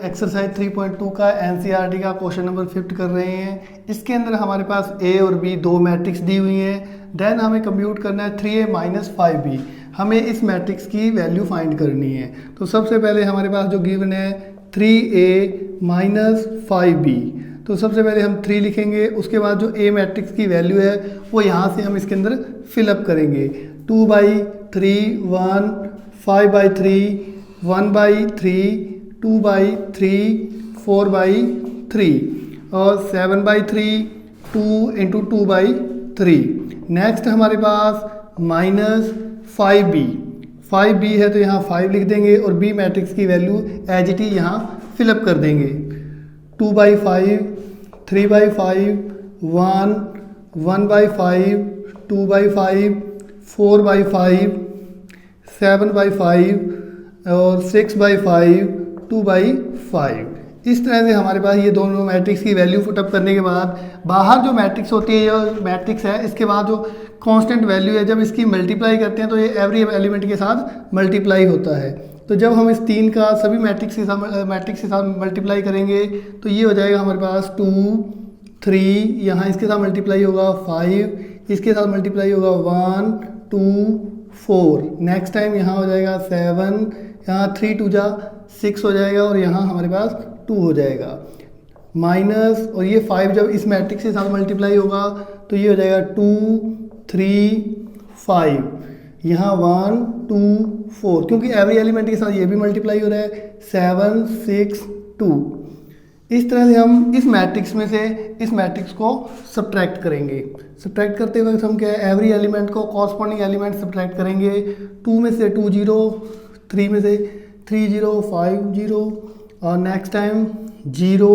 Exercise 3.2 का NCERT का question number 5 कर रहे हैं। इसके अंदर हमारे पास ए और बी दो मैट्रिक्स दी हुई हैं। देन हमें कंप्यूट करना है 3a माइनस 5b। हमें इस मैट्रिक्स की वैल्यू फाइंड करनी है। तो सबसे पहले हमारे पास जो गिवन है 3a माइनस 5b, तो सबसे पहले हम 3 लिखेंगे। उसके बाद जो a मैट्रिक्स की वैल्यू है वो यहाँ से हम इसके अंदर फिलअप करेंगे। 2/3 1, 5/3 1/3, 2/3 4/3 और 7/3 2 × 2/3। नेक्स्ट हमारे पास माइनस 5b है तो यहाँ 5 लिख देंगे और b मैट्रिक्स की वैल्यू एज इट इज यहाँ फिलअप कर देंगे। 2/5 3/5 1 1/5 2/5 4/5 7/5 और 6/5 2/5। इस तरह से हमारे पास ये दोनों मैट्रिक्स की वैल्यू पुटअप करने के बाद बाहर जो मैट्रिक्स होती है, जो मैट्रिक्स है इसके बाद जो कांस्टेंट वैल्यू है, जब इसकी मल्टीप्लाई करते हैं तो ये एवरी एलिमेंट के साथ मल्टीप्लाई होता है। तो जब हम इस 3 का सभी मैट्रिक्स के साथ मल्टीप्लाई करेंगे तो ये हो जाएगा हमारे पास 2 3, यहाँ इसके साथ मल्टीप्लाई होगा 5, इसके साथ मल्टीप्लाई होगा 1 2 4। नेक्स्ट टाइम यहाँ हो जाएगा 7, यहाँ 3 2 जा 6 हो जाएगा और यहाँ हमारे पास 2 हो जाएगा माइनस, और ये 5 जब इस मैट्रिक्स के साथ मल्टीप्लाई होगा तो ये हो जाएगा 2 3 5, यहाँ 1 2 4, क्योंकि एवरी एलिमेंट के साथ ये भी मल्टीप्लाई हो रहा है 7 6 2। इस तरह से हम इस मैट्रिक्स में से इस मैट्रिक्स को सब्ट्रैक्ट करेंगे। सब्ट्रैक्ट करते वक्त हम क्या है, एवरी एलिमेंट को कॉरस्पॉन्डिंग एलिमेंट सब्ट्रैक्ट करेंगे। 2 में से 2 0, 3 में से 3 0 5 0 और नेक्स्ट टाइम 0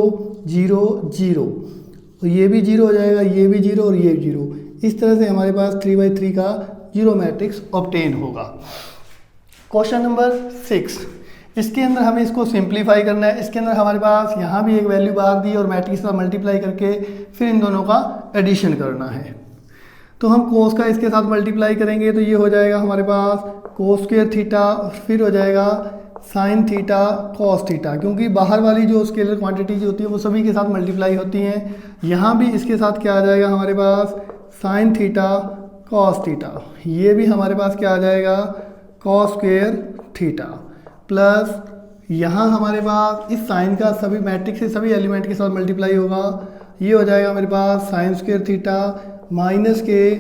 0 0, तो ये भी 0 हो जाएगा, ये भी 0 और ये 0। इस तरह से हमारे पास 3/3 का 0 मैट्रिक्स ऑब्टेन होगा। क्वेश्चन नंबर 6, इसके अंदर हमें इसको सिंप्लीफाई करना है। इसके अंदर हमारे पास यहाँ भी एक वैल्यू बाहर दी और मैट्रिक्स का मल्टीप्लाई करके फिर इन दोनों का एडिशन करना है। तो हम कोस का इसके साथ मल्टीप्लाई करेंगे तो ये हो जाएगा हमारे पास कोस स्क्वायर थीटा, फिर हो जाएगा साइन थीटा कॉस थीटा, क्योंकि बाहर वाली जो स्केलर क्वांटिटीज होती है वो सभी के साथ मल्टीप्लाई होती हैं। यहाँ भी इसके साथ क्या आ जाएगा हमारे पास साइन थीटा कॉस थीटा, ये भी हमारे पास क्या आ जाएगा कॉस स्क्वायर थीटा, प्लस यहाँ हमारे पास इस साइन का सभी मैट्रिक्स से सभी एलिमेंट के साथ मल्टीप्लाई होगा। ये हो जाएगा हमारे पास साइन स्क्वायर थीटा माइनस के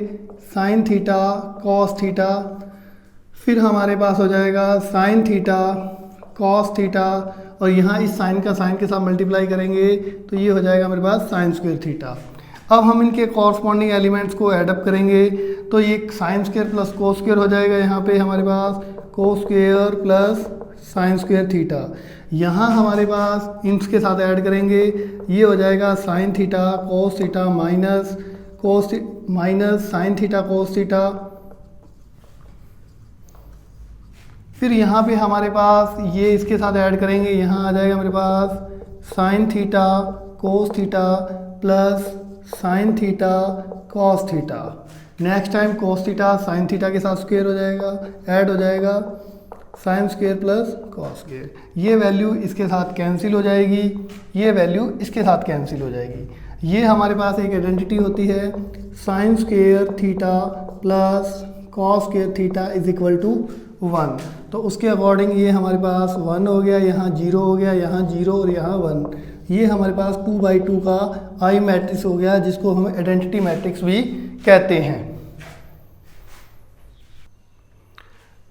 साइन थीटा कॉस थीटा, फिर हमारे पास हो जाएगा साइन थीटा कॉस थीटा और यहाँ इस साइन का साइन के साथ मल्टीप्लाई करेंगे तो ये हो जाएगा हमारे पास साइन स्क्वायर थीटा। अब हम इनके कॉरस्पॉन्डिंग एलिमेंट्स को ऐड अप करेंगे तो ये sine square plus cos square हो जाएगा। यहाँ पे हमारे पास cos square plus sine square theta, यहाँ हमारे पास इनके साथ ऐड करेंगे, ये हो जाएगा sign theta cos theta minus sign theta cos theta. फिर यहाँ पे हमारे पास ये इसके साथ ऐड करेंगे, यहाँ आ जाएगा हमारे पास sine theta cos theta plus sine theta cos theta. Next time cos theta sine theta के साथ स्क्वायर हो जाएगा, ऐड हो जाएगा sine square plus cos square. ये वैल्यू इसके साथ कैंसिल हो जाएगी, ये वैल्यू इसके साथ कैंसिल हो जाएगी। ये हमारे पास एक आइडेंटिटी होती है sine square theta plus cos square theta is equal to 1। तो उसके अकॉर्डिंग ये हमारे पास 1 हो गया, यहाँ 0 हो गया, यहाँ 0 और यहाँ 1। ये हमारे पास 2/2 का आई मैट्रिक्स हो गया, जिसको हम आइडेंटिटी मैट्रिक्स भी कहते हैं।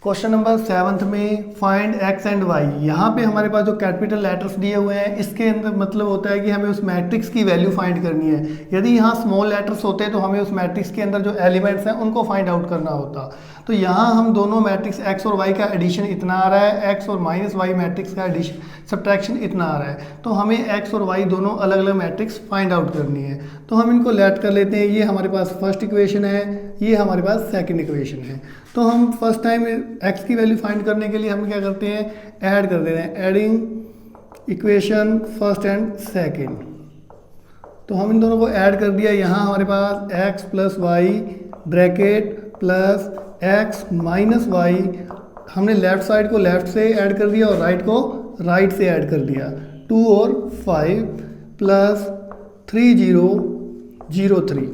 क्वेश्चन नंबर 7 में फाइंड x एंड y। यहाँ पे हमारे पास जो कैपिटल लेटर्स दिए हुए हैं इसके अंदर मतलब होता है कि हमें उस मैट्रिक्स की वैल्यू फाइंड करनी है। यदि यहाँ स्मॉल लेटर्स होते तो हमें उस मैट्रिक्स के अंदर जो एलिमेंट्स हैं उनको फाइंड आउट करना होता। तो यहाँ हम दोनों मैट्रिक्स x और y का एडिशन इतना आ रहा है, x और माइनस y मैट्रिक्स का एडिशन सब्ट्रैक्शन इतना आ रहा है, तो हमें x और y दोनों अलग अलग मैट्रिक्स फाइंड आउट करनी है। तो हम इनको लेट कर लेते हैं। ये हमारे पास फर्स्ट इक्वेशन है, ये हमारे पास सेकंड इक्वेशन है। तो हम फर्स्ट टाइम x की वैल्यू फाइंड करने के लिए हम क्या करते हैं, ऐड कर देते हैं, adding equation first and second. तो हम इन दोनों को ऐड कर दिया। यहाँ हमारे पास x plus y bracket plus x minus y, हमने लेफ्ट साइड को लेफ्ट से ऐड कर दिया और राइट को राइट से ऐड कर दिया। 2 और 5 प्लस 3 0 0 3।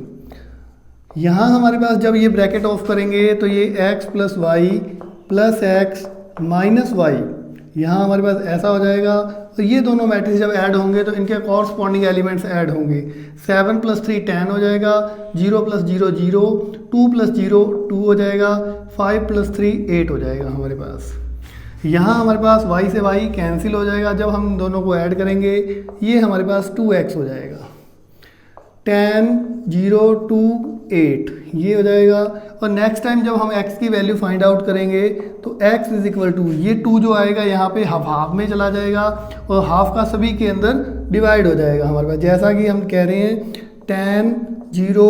यहाँ हमारे पास जब ये ब्रैकेट ऑफ करेंगे तो ये x plus y plus x minus y, यहाँ हमारे पास ऐसा हो जाएगा। तो ये दोनों मैट्रिक्स जब ऐड होंगे तो इनके कॉरस्पॉन्डिंग एलिमेंट्स ऐड होंगे। 7 प्लस 3 10 हो जाएगा, 0 प्लस 0 0, 2 प्लस 0 2 हो जाएगा, 5 प्लस 3 8 हो जाएगा हमारे पास। यहाँ हमारे पास y से y कैंसिल हो जाएगा, जब हम दोनों को ऐड करेंगे ये हमारे पास 2x हो जाएगा। 10 0 2 8 ये हो जाएगा। और नेक्स्ट टाइम जब हम x की वैल्यू फाइंड आउट करेंगे तो x इज इक्वल टू ये 2 जो आएगा यहाँ पे हाफ हाफ में चला जाएगा और हाफ का सभी के अंदर डिवाइड हो जाएगा हमारे पास, जैसा कि हम कह रहे हैं 10 0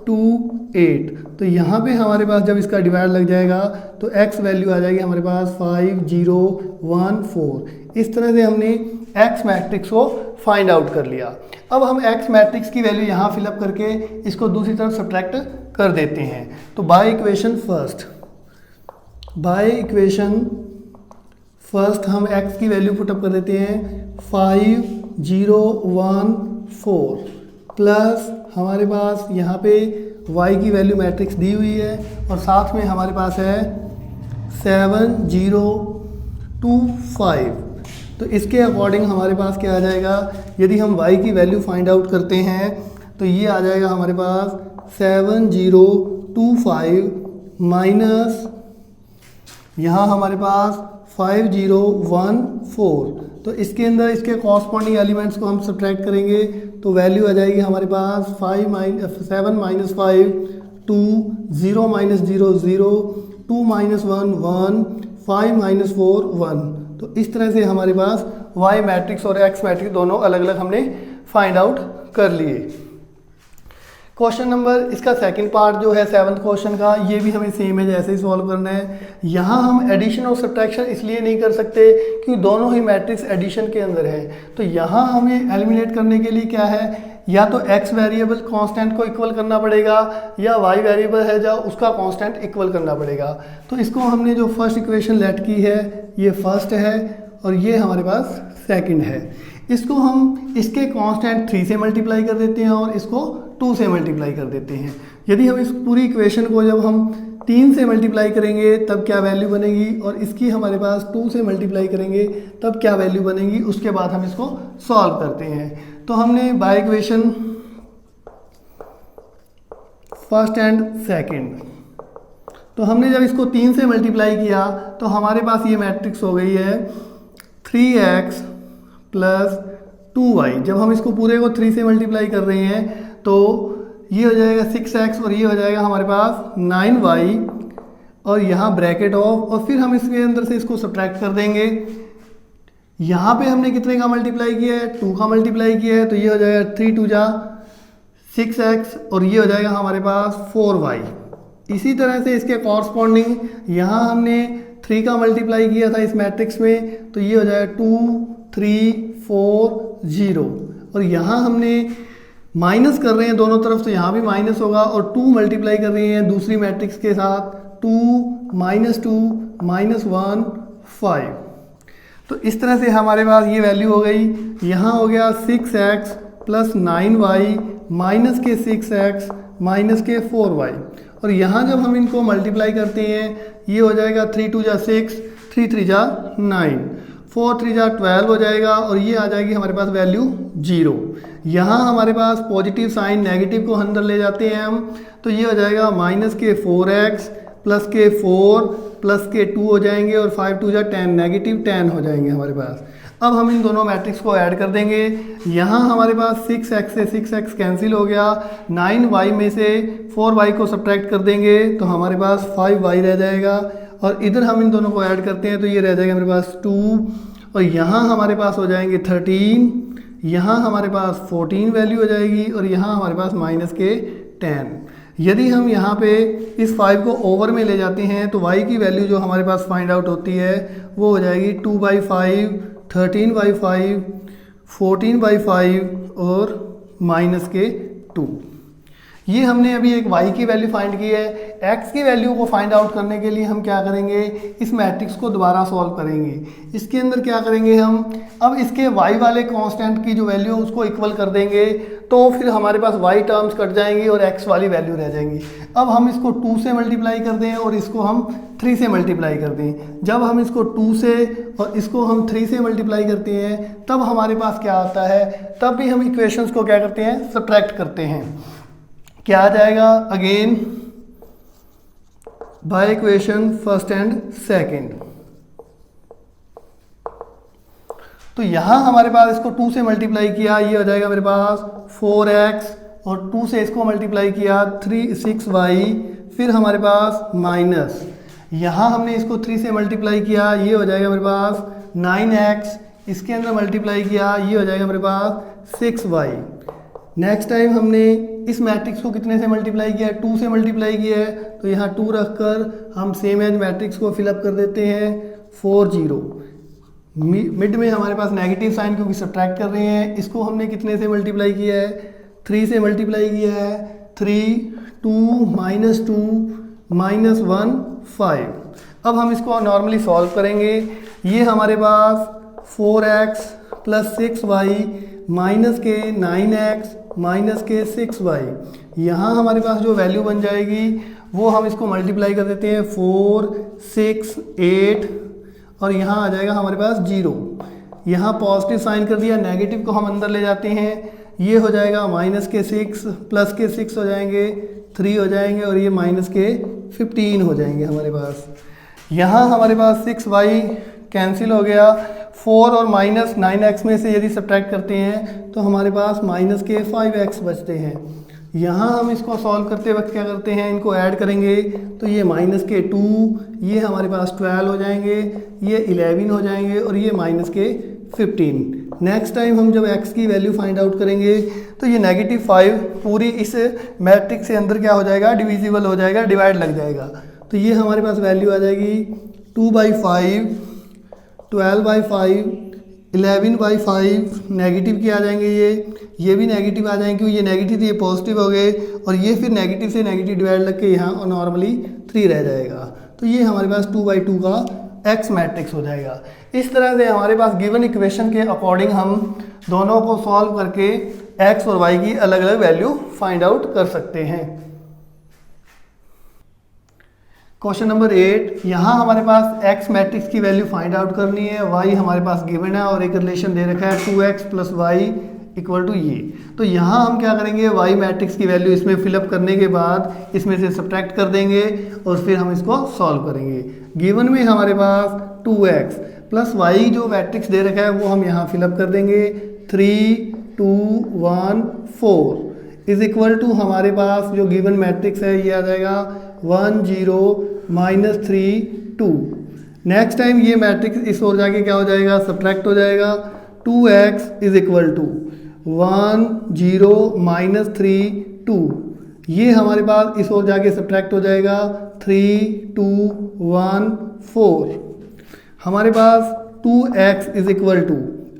2 8। तो यहाँ पे हमारे पास जब इसका डिवाइड लग जाएगा तो x वैल्यू आ जाएगी हमारे पास 5 0 1 4। इस तरह से हमने x मैट्रिक्स को फाइंड आउट कर लिया। अब हम x मैट्रिक्स की वैल्यू यहाँ फिलअप करके इसको दूसरी तरफ सब्ट्रैक्ट कर देते हैं। तो बाय इक्वेशन फर्स्ट हम x की वैल्यू पुटअप कर देते हैं 5 0 1 4 प्लस हमारे पास यहाँ पे y की वैल्यू मैट्रिक्स दी हुई है और साथ में हमारे पास है 7 0 2 5। तो इसके अकॉर्डिंग हमारे पास क्या आ जाएगा, यदि हम y की वैल्यू फाइंड आउट करते हैं तो ये आ जाएगा हमारे पास 7 0 2 5 माइनस यहाँ हमारे पास 5 0 1 4। तो इसके अंदर इसके कॉरस्पॉन्डिंग एलिमेंट्स को हम सब्ट्रैक्ट करेंगे तो वैल्यू आ जाएगी हमारे पास 7 माइनस 5 2 0 माइनस 0 0 2 माइनस 1 1 5 माइनस 4 1। तो इस तरह से हमारे पास y मैट्रिक्स और x मैट्रिक्स दोनों अलग अलग हमने फाइंड आउट कर लिए। क्वेश्चन नंबर इसका सेकंड पार्ट जो है 7th क्वेश्चन का, ये भी हमें सेम है जैसे ही सॉल्व करना है। यहाँ हम एडिशन और सब्ट्रैक्शन इसलिए नहीं कर सकते क्योंकि दोनों ही मैट्रिक्स एडिशन के अंदर है। तो यहाँ हमें एलिमिनेट करने के लिए क्या है, या तो x वेरिएबल कांस्टेंट को इक्वल करना पड़ेगा या y वेरिएबल है जो उसका कांस्टेंट इक्वल करना पड़ेगा। तो इसको हमने जो फर्स्ट इक्वेशन लेट की है ये फर्स्ट है और ये हमारे पास सेकंड है। इसको हम इसके कांस्टेंट 3 से मल्टीप्लाई कर देते हैं और इसको 2 से मल्टीप्लाई कर देते हैं। यदि हम इस पूरी इक्वेशन को जब हम 3 से मल्टीप्लाई करेंगे तब क्या वैल्यू बनेगी और इसकी हमारे पास 2 से मल्टीप्लाई करेंगे तब क्या वैल्यू बनेगी, उसके बाद हम इसको सॉल्व करते हैं। तो हमने bye equation first and second, तो हमने जब इसको 3 से मल्टीप्लाई किया तो हमारे पास ये मैट्रिक्स हो गई है 3x प्लस 2y। जब हम इसको पूरे को 3 से मल्टीप्लाई कर रहे हैं तो ये हो जाएगा 6x और ये हो जाएगा हमारे पास 9y और यहाँ ब्रैकेट ऑफ, और फिर हम इसके अंदर से इसको सब्ट्रैक्ट कर देंगे। यहाँ पे हमने कितने का मल्टीप्लाई किया है, 2 का मल्टीप्लाई किया है, तो ये हो जाएगा 3 2 जा 6x और ये हो जाएगा हमारे पास 4y। इसी तरह से इसके कॉरस्पॉन्डिंग यहाँ हमने 3 का मल्टीप्लाई किया था इस मैट्रिक्स में, तो ये हो जाएगा 2 3 4 0 और यहाँ हमने माइनस कर रहे हैं दोनों तरफ तो यहाँ भी माइनस होगा और 2 मल्टीप्लाई कर रहे हैं दूसरी मैट्रिक्स के साथ 2 -2 -1 5। तो इस तरह से हमारे पास ये वैल्यू हो गई। यहाँ हो गया 6x प्लस 9y माइनस के 6x माइनस के 4y और यहाँ जब हम इनको मल्टीप्लाई करते हैं ये हो जाएगा 3 2 जा 6 3 3 जा 9 4 3 जा 12 हो जाएगा और ये आ जाएगी हमारे पास वैल्यू 0। यहाँ हमारे पास पॉजिटिव साइन नेगेटिव को अंदर ले जाते हैं हम, तो ये हो जाएगा माइनस के 4x प्लस के 4 प्लस के 2 हो जाएंगे और 5 2 जा 10 नेगेटिव 10 हो जाएंगे हमारे पास। अब हम इन दोनों मैट्रिक्स को ऐड कर देंगे। यहाँ हमारे पास 6x से 6x कैंसिल हो गया, 9y में से 4y को सब्ट्रैक्ट कर देंगे तो हमारे पास 5y रह जाएगा और इधर हम इन दोनों को ऐड करते हैं तो ये रह जाएगा हमारे पास 2 और यहाँ हमारे पास हो जाएंगे 13, यहाँ हमारे पास 14 वैल्यू हो जाएगी और यहाँ हमारे पास माइनस के 10। यदि हम यहाँ पे इस 5 को ओवर में ले जाते हैं तो y की वैल्यू जो हमारे पास फाइंड आउट होती है वो हो जाएगी 2/5 13/5 14/5 और माइनस के 2। ये हमने अभी एक y की वैल्यू फाइंड की है। x की वैल्यू को फाइंड आउट करने के लिए हम क्या करेंगे, इस मैट्रिक्स को दोबारा सॉल्व करेंगे। इसके अंदर क्या करेंगे हम, अब इसके y वाले कांस्टेंट की जो वैल्यू है उसको इक्वल कर देंगे, तो फिर हमारे पास y टर्म्स कट जाएंगी और x वाली वैल्यू रह जाएंगी। अब हम इसको 2 से मल्टीप्लाई कर दें और इसको हम 3 से मल्टीप्लाई कर दें। जब हम इसको 2 से और इसको हम 3 से मल्टीप्लाई करते हैं तब हमारे पास क्या आता है, तब भी हम इक्वेशंस को क्या करते हैं, सब्ट्रैक्ट करते हैं। क्या आ जाएगा, again bye equation first and second. तो यहां हमारे पास इसको 2 से मल्टीप्लाई किया, ये हो जाएगा मेरे पास 4x, और 2 से इसको मल्टीप्लाई किया 6y, फिर हमारे पास माइनस, यहाँ हमने इसको 3 से मल्टीप्लाई किया, ये हो जाएगा मेरे पास 9x, इसके अंदर मल्टीप्लाई किया, ये हो जाएगा मेरे पास 6y। नेक्स्ट टाइम हमने इस मैट्रिक्स को कितने से मल्टीप्लाई किया है, 2 से मल्टीप्लाई किया है, तो यहाँ 2 रखकर हम सेम एज मैट्रिक्स को फिलअप कर देते हैं 4 0। मिड में हमारे पास नेगेटिव साइन क्योंकि सब्ट्रैक्ट कर रहे हैं, इसको हमने कितने से मल्टीप्लाई किया है, 3 से मल्टीप्लाई किया है, 3 2 -2 -1 5। अब हम इसको नॉर्मली सॉल्व करेंगे। ये हमारे पास 4x + 6y माइनस के 9x माइनस के 6y, यहाँ हमारे पास जो वैल्यू बन जाएगी वो हम इसको मल्टीप्लाई कर देते हैं 4 6 8, और यहाँ आ जाएगा हमारे पास 0। यहाँ पॉजिटिव साइन कर दिया, नेगेटिव को हम अंदर ले जाते हैं, ये हो जाएगा माइनस के 6 प्लस के 6 हो जाएंगे 3 हो जाएंगे, और ये माइनस के 15 हो जाएंगे हमारे पास। यहाँ हमारे पास 6y कैंसिल हो गया, 4 और माइनस 9x में से यदि सब्ट्रैक्ट करते हैं तो हमारे पास माइनस के 5x बचते हैं। यहाँ हम इसको सॉल्व करते वक्त क्या करते हैं, इनको ऐड करेंगे, तो ये माइनस के 2, ये हमारे पास 12 हो जाएंगे, ये 11 हो जाएंगे, और ये माइनस के 15। नेक्स्ट टाइम हम जब x की वैल्यू फाइंड आउट करेंगे तो ये -5 पूरी इस मैट्रिक्स से अंदर क्या हो जाएगा, डिविजिबल हो जाएगा, डिवाइड लग जाएगा। तो ये हमारे पास वैल्यू आ जाएगी 2/5, 12/5, 11/5, नेगेटिव के आ जाएंगे, ये भी नेगेटिव आ जाएंगे क्योंकि ये नेगेटिव थे, ये पॉजिटिव हो गए, और ये फिर नेगेटिव से नेगेटिव डिवाइड लग के यहाँ नॉर्मली 3 रह जाएगा। तो ये हमारे पास 2/2 का x मैट्रिक्स हो जाएगा। इस तरह से हमारे पास गिवन इक्वेशन के अकॉर्डिंग हम दोनों को सॉल्व करके x और y की अलग अलग वैल्यू फाइंड आउट कर सकते हैं। क्वेश्चन नंबर 8, यहाँ हमारे पास x मैट्रिक्स की वैल्यू फाइंड आउट करनी है, y हमारे पास गिवन है और एक रिलेशन दे रखा है 2x + y = ये। तो यहाँ हम क्या करेंगे, y मैट्रिक्स की वैल्यू इसमें फिलअप करने के बाद इसमें से सब्ट्रैक्ट कर देंगे और फिर हम इसको सॉल्व करेंगे। गिवन में हमारे पास 2x + y जो मैट्रिक्स दे रखा है वो हम यहाँ फिलअप कर देंगे, 3 2 1 4 = हमारे पास जो गिवन मैट्रिक्स है ये आ जाएगा 1 0 -3 2। नेक्स्ट टाइम ये मैट्रिक्स इस ओर जाके क्या हो जाएगा, सब्ट्रैक्ट हो जाएगा, 2x = 1 0 -3 2। ये हमारे पास इस ओर जाके सब्ट्रैक्ट हो जाएगा, 3 2 1 4। हमारे पास 2x =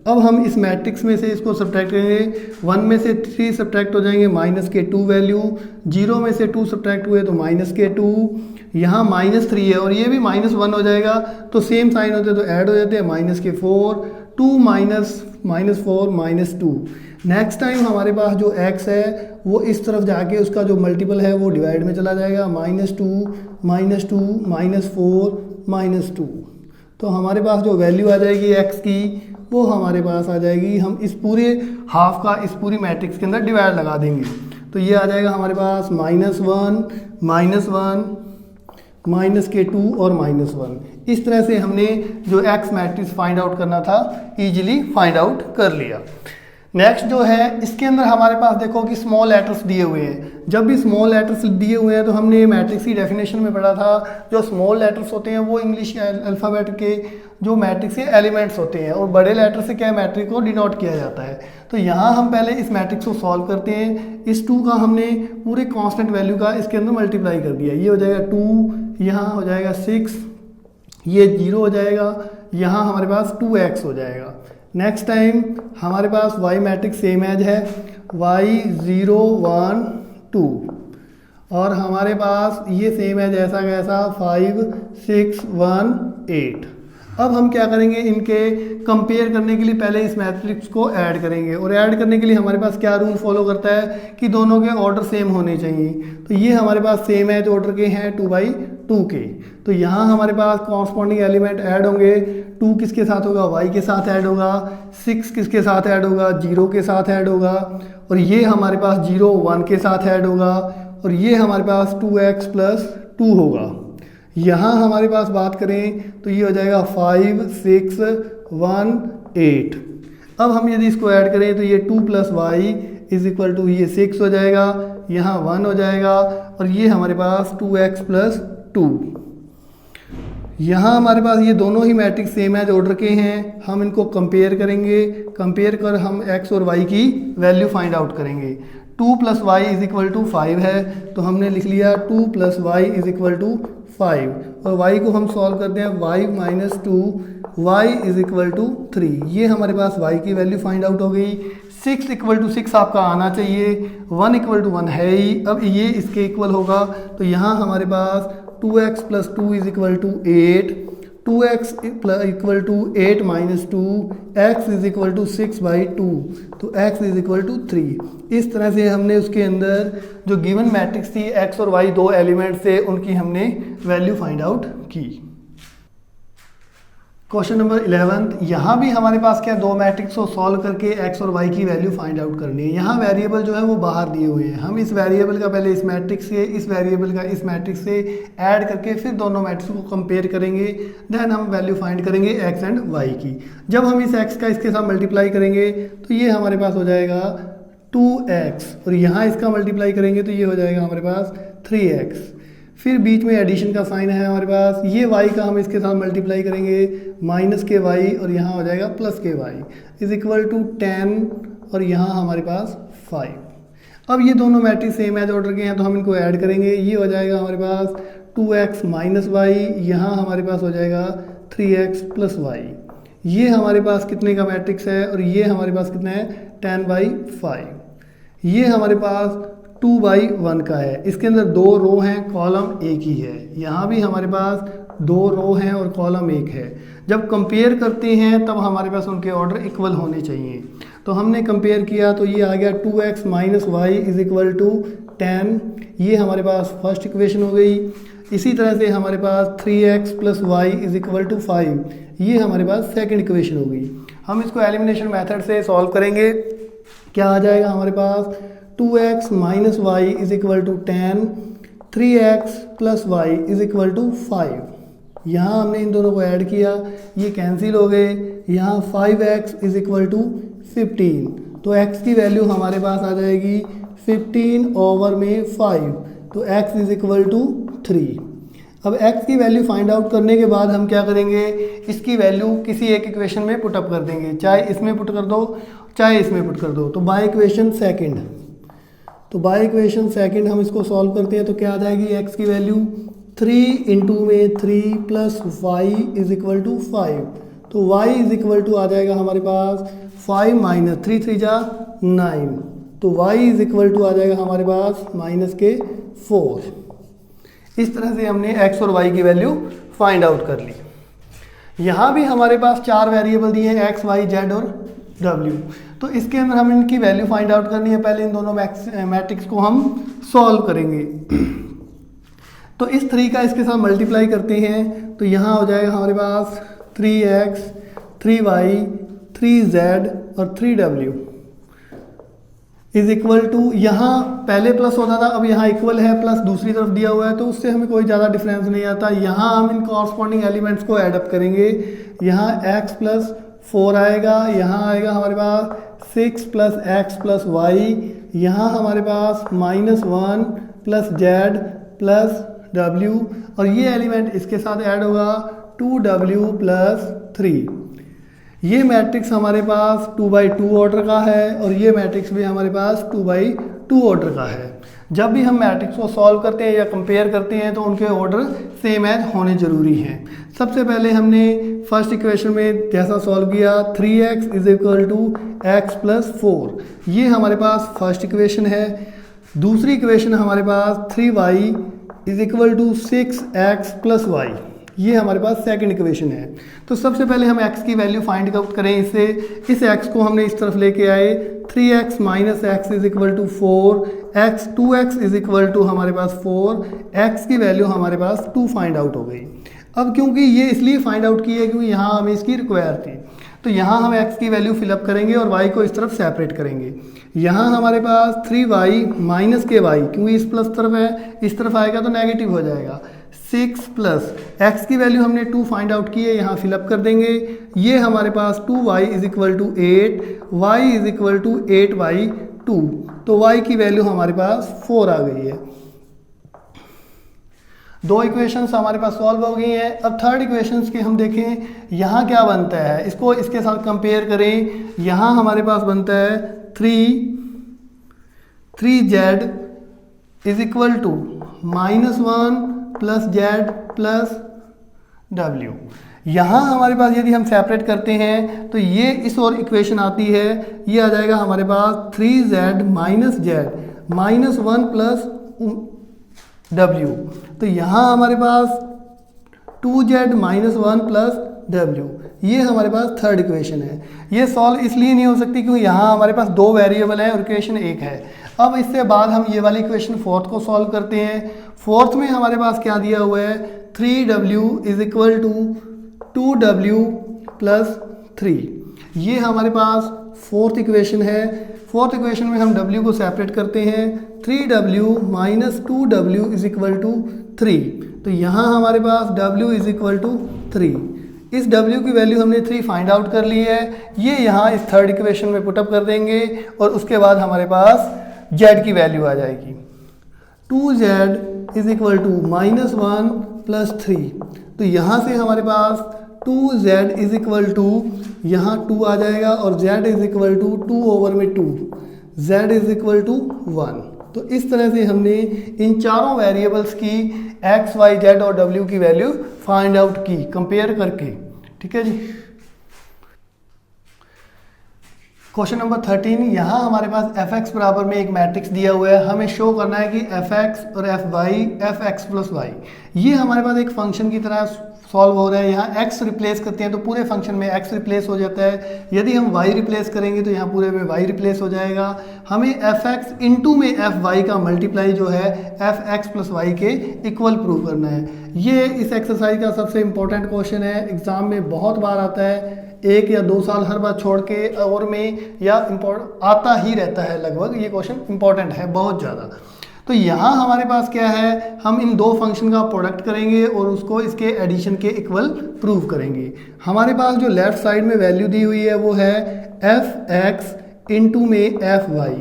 अब हम इस मैट्रिक्स में से इसको सब्ट्रैक्ट करेंगे, 1 में से 3 सब्ट्रैक्ट हो जाएंगे, माइनस के 2 वैल्यू, 0 में से 2 सब्ट्रैक्ट हुए तो माइनस के 2, यहाँ -3 है और ये भी -1 हो जाएगा, तो सेम साइन होते तो ऐड हो जाते हैं, माइनस के 4 2 -4 -2। नेक्स्ट टाइम हमारे पास जो x है वो इस तरफ जाके उसका जो मल्टीपल है वो डिवाइड में चला जाएगा, -2 -4 -2। तो हमारे पास जो वैल्यू आ जाएगी x की वो हमारे पास आ जाएगी, हम इस पूरे हाफ का इस पूरी मैट्रिक्स के अंदर डिवाइड लगा देंगे, तो ये आ जाएगा हमारे पास -1 के 2 और -1। इस तरह से हमने जो x मैट्रिक्स फाइंड आउट करना था इजीली फाइंड आउट कर लिया। नेक्स्ट जो है इसके अंदर हमारे पास देखो कि स्मॉल लेटर्स दिए हुए हैं। जब भी स्मॉल लेटर्स दिए हुए हैं तो हमने मैट्रिक्स की डेफिनेशन में पढ़ा था, जो स्मॉल लेटर्स होते हैं वो इंग्लिश अल्फ़ाबेट के जो मैट्रिक्स के एलिमेंट्स होते हैं, और बड़े लेटर से क्या मैट्रिक्स को डिनोट किया जाता है। तो यहाँ हम पहले इस मैट्रिक्स को सॉल्व करते हैं। इस 2 का हमने पूरे कॉन्स्टेंट वैल्यू का इसके अंदर मल्टीप्लाई कर दिया, ये हो जाएगा 2, यहाँ हो जाएगा 6, ये 0 हो जाएगा, यहाँ हमारे पास 2x हो जाएगा। नेक्स्ट टाइम हमारे पास y मैट्रिक्स सेम एज है, y 0 1 2, और हमारे पास ये सेम है जैसा कैसा 5 6 1 8। अब हम क्या करेंगे, इनके कंपेयर करने के लिए पहले इस मैट्रिक्स को ऐड करेंगे, और ऐड करने के लिए हमारे पास क्या रूल फॉलो करता है कि दोनों के ऑर्डर सेम होने चाहिए। तो ये हमारे पास सेम है जो ऑर्डर के हैं 2/2 के। तो यहाँ हमारे पास कॉरस्पॉन्डिंग एलिमेंट ऐड होंगे। 2 किसके साथ होगा, y के साथ ऐड होगा। 6 किसके साथ ऐड होगा, 0 के साथ ऐड होगा। और ये हमारे पास 0 1 के साथ ऐड होगा। और ये हमारे पास 2x + 2 होगा। यहाँ हमारे पास बात करें तो ये हो जाएगा 5 6 1 8। अब हम यदि इसको ऐड करें तो ये 2 + y = ये 6 हो जाएगा, यहाँ 1 हो जाएगा, और ये हमारे पास 2x + 2। यहाँ हमारे पास ये दोनों ही मैट्रिक्स सेम एज ऑर्डर के हैं। हम इनको कंपेयर करेंगे, कंपेयर कर हम x और y की वैल्यू फाइंड आउट करेंगे। 2 + y = 5 है, तो हमने लिख लिया 2 + y = 5, और y को हम सॉल्व करते हैं। y - 2 y = 3। ये हमारे पास y की वैल्यू फाइंड आउट हो गई। 6 = 6 आपका आना चाहिए, 1 = 1 है ही। अब ये इसके इक्वल होगा, तो यहाँ हमारे पास 2x + 2 = 8, 2x = 8 - 2, x = 6/2, तो x = 3। इस तरह से हमने उसके अंदर जो गिवन मैट्रिक्स थी x और y दो एलिमेंट से, उनकी हमने वैल्यू फाइंड आउट की। क्वेश्चन नंबर 11, यहाँ भी हमारे पास क्या दो मैट्रिक्स को सॉल्व करके x और y की वैल्यू फाइंड आउट करनी है। यहाँ वेरिएबल जो है वो बाहर दिए हुए हैं। हम इस वेरिएबल का पहले इस मैट्रिक्स से, इस वेरिएबल का इस मैट्रिक्स से ऐड करके फिर दोनों मैट्रिक्स को कंपेयर करेंगे। देन हम वैल्यू फाइंड करेंगे x एंड y की। जब हम इस x का इसके साथ मल्टीप्लाई करेंगे तो ये हमारे पास हो जाएगा 2x, और यहाँ इसका मल्टीप्लाई करेंगे तो ये हो जाएगा हमारे पास 3x। फिर बीच में एडिशन का साइन है हमारे पास, ये y का हम इसके साथ मल्टीप्लाई करेंगे -ky, और यहाँ हो जाएगा +ky = 10, और यहाँ हमारे पास 5। अब ये दोनों मैट्रिक्स सेम एज ऑर्डर के हैं, तो हम इनको ऐड करेंगे। ये हो जाएगा हमारे पास 2x - y, यहाँ हमारे पास हो जाएगा 3x + y। ये हमारे पास कितने का मैट्रिक्स है, और ये हमारे पास कितना है 10/5। ये हमारे पास 2/1 का है। इसके अंदर 2 रो हैं, कॉलम एक ही है। यहाँ भी हमारे पास 2 रो हैं और कॉलम एक है। जब कंपेयर करते हैं तब हमारे पास उनके ऑर्डर इक्वल होने चाहिए। तो हमने कंपेयर किया तो ये आ गया 2x - y = 10। ये हमारे पास फर्स्ट इक्वेशन हो गई। इसी तरह से हमारे पास 3x + y = 5, ये हमारे पास सेकंड इक्वेशन हो गई। हम इसको एलिमिनेशन मेथड से सॉल्व करेंगे। क्या आ जाएगा हमारे पास 2x - y = 10, 3x + y = 5। यहाँ हमने इन दोनों को ऐड किया, ये कैंसिल हो गए। यहाँ 5x = 15, तो x की वैल्यू हमारे पास आ जाएगी 15/5, तो x = 3। अब x की वैल्यू फाइंड आउट करने के बाद हम क्या करेंगे, इसकी वैल्यू किसी एक इक्वेशन में पुटअप कर देंगे। चाहे इसमें पुट कर दो, चाहे इसमें पुट कर दो। तो बाय इक्वेशन सेकंड हम इसको सॉल्व करते हैं तो क्या आ जाएगी x की वैल्यू 3 × 3 + y = 5, तो y आ जाएगा हमारे पास 5 - 3 3 जा 9, तो y आ जाएगा हमारे पास -4। इस तरह से हमने x और y की वैल्यू फाइंड आउट कर ली। यहाँ भी हमारे पास 4 वेरिएबल दिए हैं x, y, z और w। तो इसके अंदर हम इनकी वैल्यू फाइंड आउट करनी है। पहले इन दोनों मैट्रिक्स को हम सॉल्व करेंगे। तो इस 3 का इसके साथ मल्टीप्लाई करते हैं तो यहाँ हो जाएगा हमारे पास 3x, 3y, 3z और 3w = यहाँ पहले प्लस होता था, अब यहाँ इक्वल है, प्लस दूसरी तरफ दिया हुआ है, तो उससे हमें कोई ज़्यादा डिफरेंस नहीं आता। यहाँ हम इन कॉरस्पॉन्डिंग एलिमेंट्स को ऐड अप करेंगे। यहाँ x + 4 आएगा, यहाँ आएगा हमारे पास 6 + x + y, यहाँ हमारे पास -1 + z + w, और ये एलिमेंट इसके साथ ऐड होगा 2w + 3। ये मैट्रिक्स हमारे पास 2/2 ऑर्डर का है, और ये मैट्रिक्स भी हमारे पास 2/2 ऑर्डर का है। जब भी हम मैट्रिक्स को सॉल्व करते हैं या कंपेयर करते हैं तो उनके ऑर्डर सेम एज होने ज़रूरी हैं। सबसे पहले हमने फर्स्ट इक्वेशन में जैसा सॉल्व किया 3x = x + 4, ये हमारे पास फर्स्ट इक्वेशन है। दूसरी इक्वेशन हमारे पास 3y is equal to 6x plus y, ये हमारे पास सेकंड इक्वेशन है। तो सबसे पहले हम x की वैल्यू फाइंड आउट करें। इससे इस x को हमने इस तरफ लेके आए, 3x minus x is equal to 4, x 2x is equal to हमारे पास 4, x की वैल्यू हमारे पास 2 फाइंड आउट हो गई। अब क्योंकि ये इसलिए फाइंड आउट की है क्योंकि यहाँ हमें इसकी रिक्वायर थी, तो यहाँ हम x की वैल्यू फिलअप करेंगे और y को इस तरफ सेपरेट करेंगे। यहाँ हमारे पास 3y माइनस के y, क्योंकि इस प्लस तरफ है, इस तरफ आएगा तो नेगेटिव हो जाएगा। 6 प्लस x की वैल्यू हमने 2 फाइंड आउट की है, यहाँ फिलअप कर देंगे। ये हमारे पास 2y is equal to 8, y is equal to 8/2, तो y की वैल्यू हमारे पास 4 आ गई है। दो इक्वेशंस हमारे पास सॉल्व हो गई हैं। अब थर्ड इक्वेशंस के हम देखें यहाँ क्या बनता है, इसको इसके साथ कंपेयर करें। यहाँ हमारे पास बनता है 3z is equal to -1 plus z plus w। यहाँ हमारे पास यदि हम सेपरेट करते हैं तो ये इस और इक्वेशन आती है, ये आ जाएगा हमारे पास 3z minus z -1 plus w। तो यहाँ हमारे पास 2z माइनस 1 प्लस w, ये हमारे पास थर्ड इक्वेशन है। ये सॉल्व इसलिए नहीं हो सकती क्योंकि यहाँ हमारे पास 2 वेरिएबल हैं और इक्वेशन 1 है। अब इससे बाद हम ये वाली इक्वेशन फोर्थ को सॉल्व करते हैं। फोर्थ में हमारे पास क्या दिया हुआ है, 3w is equal to 2w plus 3, ये हमारे पास फोर्थ इक्वेशन है। फोर्थ इक्वेशन में हम w को सेपरेट करते हैं, 3w minus 2w is equal to 3, तो यहाँ हमारे पास w इज इक्वल टू 3। इस w की वैल्यू हमने 3 फाइंड आउट कर ली है, ये यहाँ इस थर्ड इक्वेशन में पुटअप कर देंगे और उसके बाद हमारे पास z की वैल्यू आ जाएगी। 2z is equal to -1 plus 3, तो यहाँ से हमारे पास 2z इज इक्वल टू यहाँ 2 आ जाएगा और z is equal to 2/2, z is equal to 1। तो इस तरह से हमने इन चारों वेरिएबल्स की x, y, z और w की वैल्यू फाइंड आउट की कंपेयर करके। ठीक है जी। क्वेश्चन नंबर 13, यहाँ हमारे पास fx बराबर में एक मैट्रिक्स दिया हुआ है, हमें शो करना है कि fx और fx प्लस y ये हमारे पास एक फंक्शन की तरह सॉल्व हो रहा है। यहाँ x रिप्लेस करते हैं तो पूरे फंक्शन में x रिप्लेस हो जाता है, यदि हम y रिप्लेस करेंगे तो यहाँ पूरे में y रिप्लेस हो जाएगा। हमें fx इंटू में fy का मल्टीप्लाई जो है fx प्लस y के इक्वल प्रूव करना है। ये इस एक्सरसाइज का सबसे इम्पोर्टेंट क्वेश्चन है, एग्जाम में बहुत बार आता है, 1 या 2 साल हर बार छोड़ के और में या आता ही रहता है लगभग। ये क्वेश्चन इंपॉर्टेंट है बहुत ज़्यादा। तो यहाँ हमारे पास क्या है, हम इन दो फंक्शन का प्रोडक्ट करेंगे और उसको इसके एडिशन के इक्वल प्रूव करेंगे। हमारे पास जो लेफ्ट साइड में वैल्यू दी हुई है वो है fx इंटू में fy।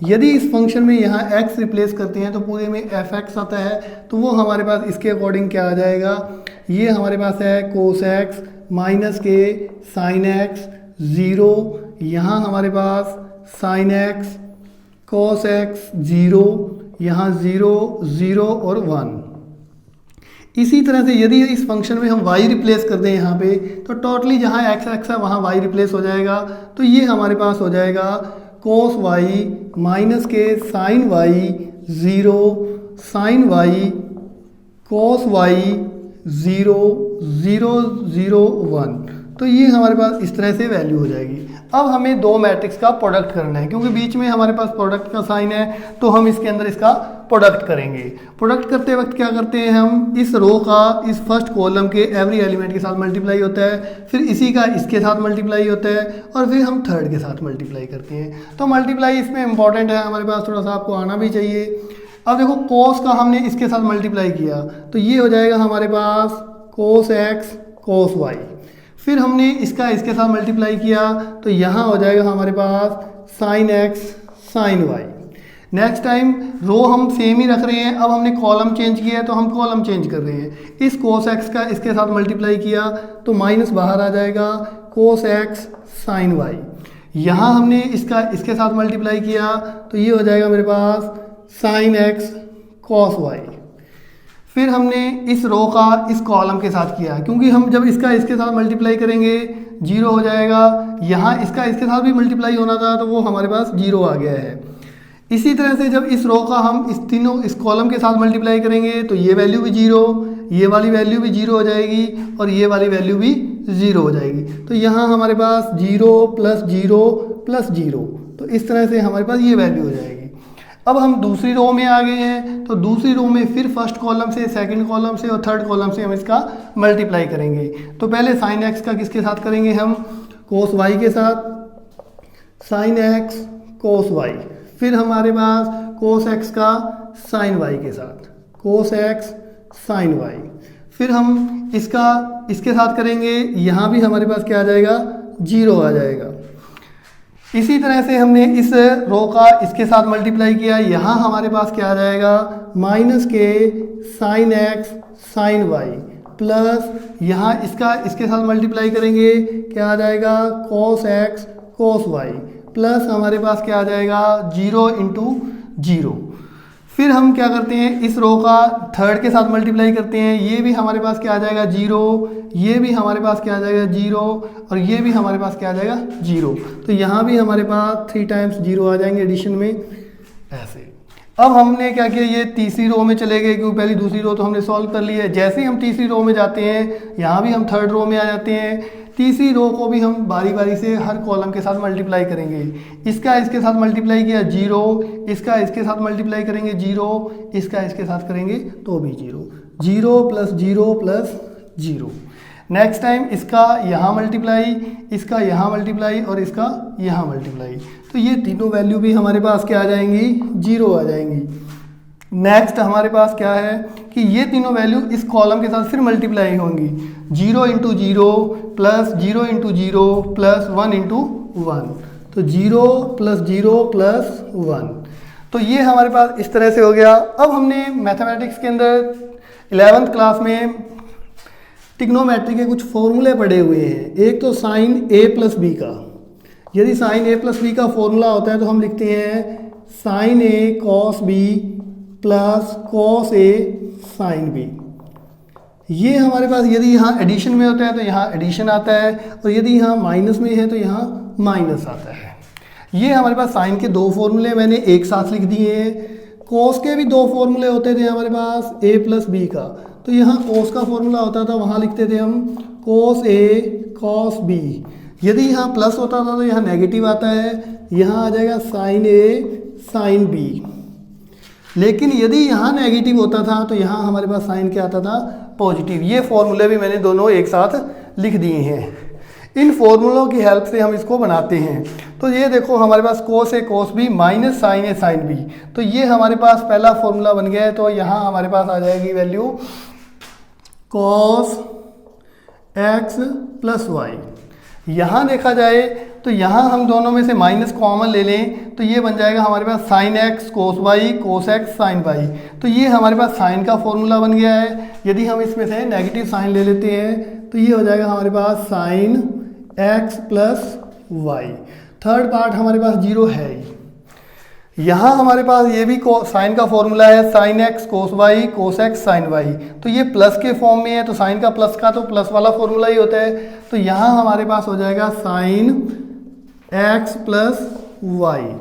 यदि इस फंक्शन में यहाँ x रिप्लेस करते हैं तो पूरे में fx आता है, तो वो हमारे पास इसके अकॉर्डिंग क्या आ जाएगा, ये हमारे पास है cos x माइनस के साइन x 0, यहाँ हमारे पास साइन x cos x 0, यहाँ 0 0 और 1। इसी तरह से यदि इस फंक्शन में हम y रिप्लेस कर दें यहाँ पे तो टोटली जहाँ x है वहाँ y रिप्लेस हो जाएगा, तो ये हमारे पास हो जाएगा cos y माइनस के sine y 0 sine y cos y 0 0 0 1। तो ये हमारे पास इस तरह से वैल्यू हो जाएगी। अब हमें दो मैट्रिक्स का प्रोडक्ट करना है, क्योंकि बीच में हमारे पास प्रोडक्ट का साइन है तो हम इसके अंदर इसका प्रोडक्ट करेंगे। प्रोडक्ट करते वक्त क्या करते हैं, हम इस रो का इस फर्स्ट कॉलम के एवरी एलिमेंट के साथ मल्टीप्लाई होता है, फिर इसी का इसके साथ मल्टीप्लाई होता है और फिर हम थर्ड के साथ मल्टीप्लाई करते हैं। तो मल्टीप्लाई इसमें इंपॉर्टेंट है, हमारे पास थोड़ा सा आपको आना भी चाहिए। अब देखो कोस का हमने इसके साथ मल्टीप्लाई किया तो ये हो जाएगा हमारे पास cos x cos y, फिर हमने इसका इसके साथ मल्टीप्लाई किया तो यहाँ हो जाएगा हमारे पास sin x sin y। Next time row हम सेम ही रख रहे हैं, अब हमने कॉलम चेंज किया है तो हम कॉलम चेंज कर रहे हैं। इस cos x का इसके साथ मल्टीप्लाई किया तो माइनस बाहर आ जाएगा cos x sin y। यहाँ हमने इसका इसके साथ मल्टीप्लाई किया तो ये हो जाएगा मेरे पास sin x cos y। फिर हमने इस रो का इस कॉलम के साथ किया, क्योंकि हम जब इसका इसके साथ मल्टीप्लाई करेंगे 0 हो जाएगा, यहाँ इसका इसके साथ भी मल्टीप्लाई होना था तो वो हमारे पास 0 आ गया है। इसी तरह से जब इस रो का हम इस कॉलम के साथ मल्टीप्लाई करेंगे तो ये वैल्यू भी जीरो, ये वाली वैल्यू भी जीरो हो जाएगी और ये वाली वैल्यू भी जीरो हो जाएगी। तो यहाँ हमारे पास जीरो प्लस जीरो, तो इस तरह से हमारे पास ये वैल्यू हो जाएगी। अब हम दूसरी रो में आ गए हैं, तो दूसरी रो में फिर फर्स्ट कॉलम से, सेकंड कॉलम से और थर्ड कॉलम से हम इसका मल्टीप्लाई करेंगे। तो पहले साइन एक्स का किसके साथ करेंगे हम, कोस वाई के साथ, साइन एक्स कोस वाई। फिर हमारे पास कोस एक्स का साइन वाई के साथ, कोस एक्स साइन वाई। फिर हम इसके साथ करेंगे, यहाँ भी हमारे पास क्या आ जाएगा, जीरो आ जाएगा। इसी तरह से हमने इस रो का इसके साथ मल्टीप्लाई किया, यहाँ हमारे पास क्या आ जाएगा, माइनस के sine x sine y plus यहाँ इसके साथ मल्टीप्लाई करेंगे, क्या आ जाएगा, cos x cos y plus हमारे पास क्या आ जाएगा, जीरो इंटू जीरो। फिर हम क्या करते हैं, इस रो का थर्ड के साथ मल्टीप्लाई करते हैं, ये भी हमारे पास क्या आ जाएगा, जीरो, ये भी हमारे पास क्या आ जाएगा, जीरो, और ये भी हमारे पास क्या आ जाएगा, जीरो। तो यहाँ भी हमारे पास 3 टाइम्स जीरो आ जाएंगे एडिशन में, ऐसे। अब हमने क्या किया, ये तीसरी रो में चले गए, क्योंकि पहली दूसरी रो तो हमने सॉल्व कर ली है। जैसे ही हम तीसरी रो में जाते हैं, यहाँ भी हम थर्ड रो में आ जाते हैं। तीसरी रो को भी हम बारी बारी से हर कॉलम के साथ मल्टीप्लाई करेंगे। इसका इसके साथ मल्टीप्लाई किया, जीरो, इसका इसके साथ मल्टीप्लाई करेंगे, जीरो, इसका इसके साथ करेंगे तो भी zero, zero plus zero. Next time इसका यहाँ मल्टीप्लाई, इसका यहाँ मल्टीप्लाई और इसका यहाँ मल्टीप्लाई, तो ये तीनों वैल्यू भी हमारे पास क्या आ जाएंगी, जीरो आ जाएंगी। नेक्स्ट हमारे पास क्या है कि ये तीनों वैल्यू इस कॉलम के साथ फिर मल्टीप्लाई होंगी, zero into zero plus zero into zero plus one into one, तो जीरो प्लस वन। तो ये हमारे पास इस तरह से हो गया। अब हमने मैथमेटिक्स के अंदर 11th क्लास में ट्रिग्नोमेट्री के कुछ फॉर्मूले पढ़े हुए हैं। एक तो साइन ए प्लस बी का, यदि साइन ए प्लस बी का फॉर्मूला होता है तो हम लिखते हैं sign A cos B plus cos A sine B. ये हमारे पास यदि यहाँ एडिशन में होता है तो यहाँ एडिशन आता है, और यदि यहाँ माइनस में है तो यहाँ माइनस आता है। ये हमारे पास साइन के दो फॉर्मूले मैंने एक साथ लिख दिए हैं। कोस के भी दो फॉर्मूले होते थे हमारे पास, ए प्लस बी का, तो यहाँ कोस का फॉर्मूला होता था, वहाँ लिखते थे हम कोस ए कॉस बी। यदि यहाँ प्लस होता था तो यहाँ नेगेटिव आता है, यहाँ आ जाएगा साइन ए साइन बी। लेकिन यदि यहाँ नेगेटिव होता था तो यहाँ हमारे पास साइन क्या आता था, पॉजिटिव। ये फॉर्मूले भी मैंने दोनों एक साथ लिख दिए हैं। इन फॉर्मूलों की हेल्प से हम इसको बनाते हैं। तो ये देखो हमारे पास कोस ए कोस बी माइनस साइन ए साइन बी, तो ये हमारे पास पहला फॉर्मूला बन गया है। तो यहाँ हमारे पास आ जाएगी value cos x plus y. यहाँ देखा जाए तो यहाँ हम दोनों में से माइनस कॉमन ले लें तो ये बन जाएगा हमारे पास sine x cos y cos x sine y. तो ये हमारे पास साइन का फॉर्मूला बन गया है। यदि हम इसमें से नेगेटिव साइन ले लेते हैं तो ये हो जाएगा हमारे पास sine x plus y. Third part हमारे पास जीरो है ही। यहाँ हमारे पास ये भी साइन का फॉर्मूला है sine x cos y cos x sine y, तो ये प्लस के फॉर्म में है, तो साइन का प्लस का तो प्लस वाला फॉर्मूला ही होता है। तो यहाँ हमारे पास हो जाएगा साइन एक्स प्लस वाई।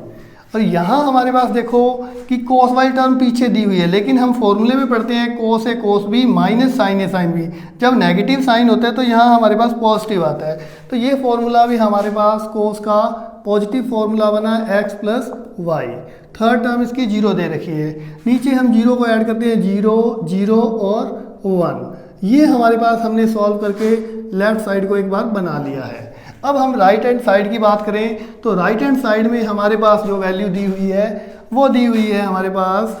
और यहाँ हमारे पास देखो कि कोस वाई टर्म पीछे दी हुई है, लेकिन हम फॉर्मूले में पढ़ते हैं कोस ए कोस बी माइनस साइन ए साइन बी। जब नेगेटिव साइन होता है तो यहाँ हमारे पास पॉजिटिव आता है। तो ये फॉर्मूला भी हमारे पास कोस का पॉजिटिव फॉर्मूला बना x plus y. Third term इसकी जीरो दे रखी है, नीचे हम जीरो को ऐड करते हैं, जीरो जीरो और वन। ये हमारे पास हमने सॉल्व करके लेफ्ट साइड को एक बार बना लिया है। अब हम राइट हैंड साइड की बात करें तो राइट हैंड साइड में हमारे पास जो वैल्यू दी हुई है वो दी हुई है हमारे पास,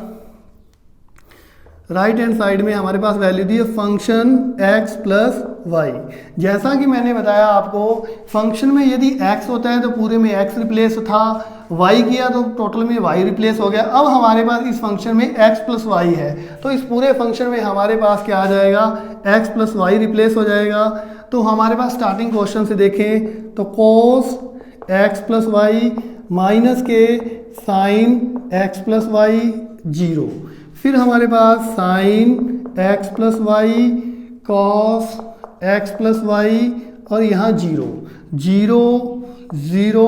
राइट हैंड साइड में हमारे पास वैल्यू दी है फंक्शन x प्लस वाई। जैसा कि मैंने बताया आपको, फंक्शन में यदि x होता है तो पूरे में x रिप्लेस था, y किया तो टोटल में y रिप्लेस हो गया। अब हमारे पास इस फंक्शन में x प्लस वाई है, तो इस पूरे फंक्शन में हमारे पास क्या आ जाएगा, x प्लस वाई रिप्लेस हो जाएगा। तो हमारे पास स्टार्टिंग क्वेश्चन से देखें तो cos x plus y minus के sine x plus y zero, फिर हमारे पास sine x plus y cos x plus y और यहाँ जीरो जीरो ज़ीरो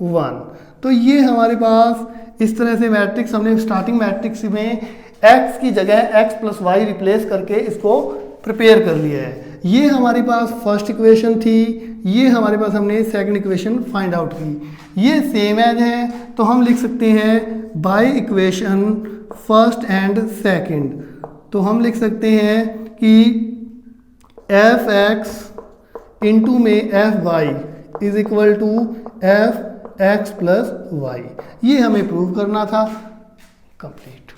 वन। तो ये हमारे पास इस तरह से मैट्रिक्स हमने स्टार्टिंग मैट्रिक्स में x की जगह x प्लस वाई रिप्लेस करके इसको प्रिपेयर कर लिया है। ये हमारे पास फर्स्ट इक्वेशन थी, ये हमारे पास हमने सेकंड इक्वेशन फाइंड आउट की। ये सेम एज है तो हम लिख सकते हैं by equation first and second. तो हम लिख सकते हैं कि एफ एक्स इंटू में F y is equal to F x plus y. ये हमें प्रूव करना था। कंप्लीट।